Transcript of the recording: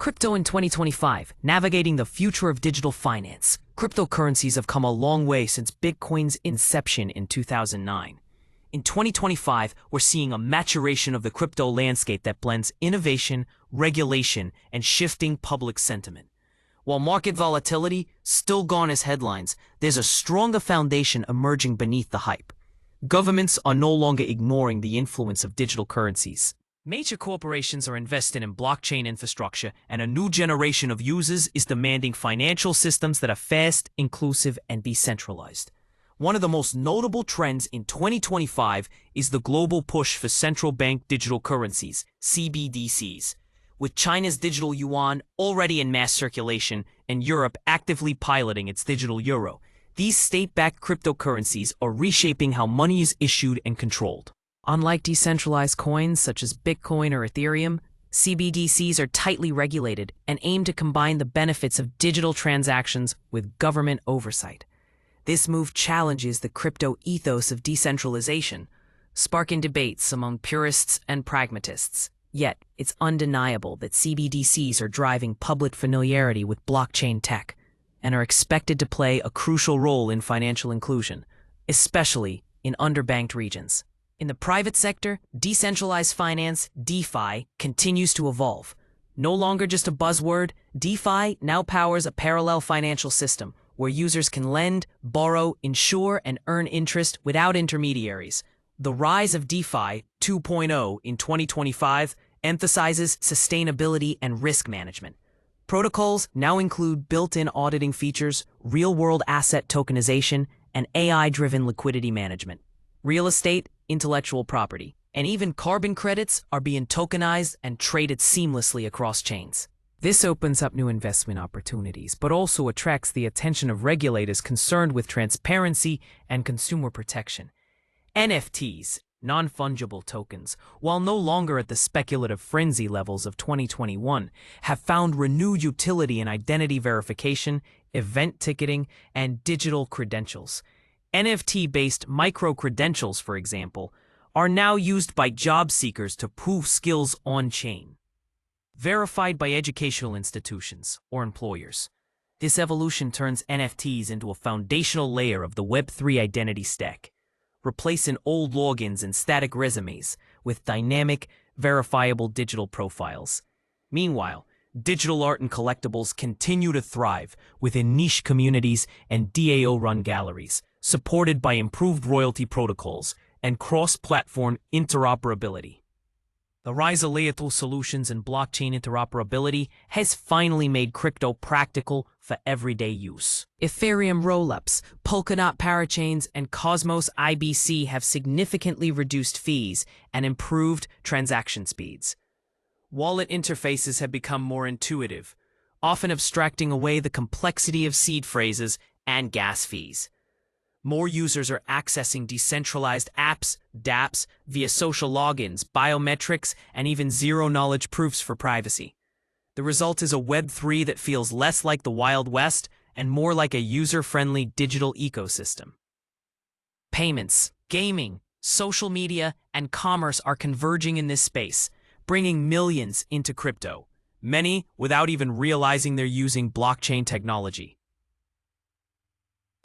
Crypto in 2025, navigating the future of digital finance. Cryptocurrencies have come a long way since Bitcoin's inception in 2009. In 2025, we're seeing a maturation of the crypto landscape that blends innovation, regulation, and shifting public sentiment. While market volatility still garners headlines, there's a stronger foundation emerging beneath the hype. Governments are no longer ignoring the influence of digital currencies. Major corporations are investing in blockchain infrastructure, and a new generation of users is demanding financial systems that are fast, inclusive, and decentralized. One of the most notable trends in 2025 is the global push for central bank digital currencies, CBDCs. With China's digital yuan already in mass circulation and Europe actively piloting its digital euro, these state-backed cryptocurrencies are reshaping how money is issued and controlled. Unlike decentralized coins such as Bitcoin or Ethereum, CBDCs are tightly regulated and aim to combine the benefits of digital transactions with government oversight. This move challenges the crypto ethos of decentralization, sparking debates among purists and pragmatists. Yet, it's undeniable that CBDCs are driving public familiarity with blockchain tech and are expected to play a crucial role in financial inclusion, especially in underbanked regions. In the private sector, decentralized finance, DeFi, continues to evolve. No longer just a buzzword, DeFi now powers a parallel financial system where users can lend, borrow, insure, and earn interest without intermediaries. The rise of DeFi 2.0 in 2025 emphasizes sustainability and risk management. Protocols now include built-in auditing features, real-world asset tokenization, and AI-driven liquidity management. Real estate, intellectual property, and even carbon credits are being tokenized and traded seamlessly across chains. This opens up new investment opportunities, but also attracts the attention of regulators concerned with transparency and consumer protection. NFTs, non-fungible tokens, while no longer at the speculative frenzy levels of 2021, have found renewed utility in identity verification, event ticketing, and digital credentials. NFT-based micro-credentials, for example, are now used by job seekers to prove skills on-chain, verified by educational institutions or employers. This evolution turns NFTs into a foundational layer of the Web3 identity stack, replacing old logins and static resumes with dynamic, verifiable digital profiles. Meanwhile, digital art and collectibles continue to thrive within niche communities and DAO-run galleries, supported by improved royalty protocols and cross-platform interoperability. The rise of Layer 2 solutions and blockchain interoperability has finally made crypto practical for everyday use. Ethereum rollups, Polkadot parachains, and Cosmos IBC have significantly reduced fees and improved transaction speeds. Wallet interfaces have become more intuitive, often abstracting away the complexity of seed phrases and gas fees. More users are accessing decentralized apps, dApps, via social logins, biometrics, and even zero-knowledge proofs for privacy. The result is a Web3 that feels less like the Wild West and more like a user-friendly digital ecosystem. Payments, gaming, social media, and commerce are converging in this space, bringing millions into crypto, many without even realizing they're using blockchain technology.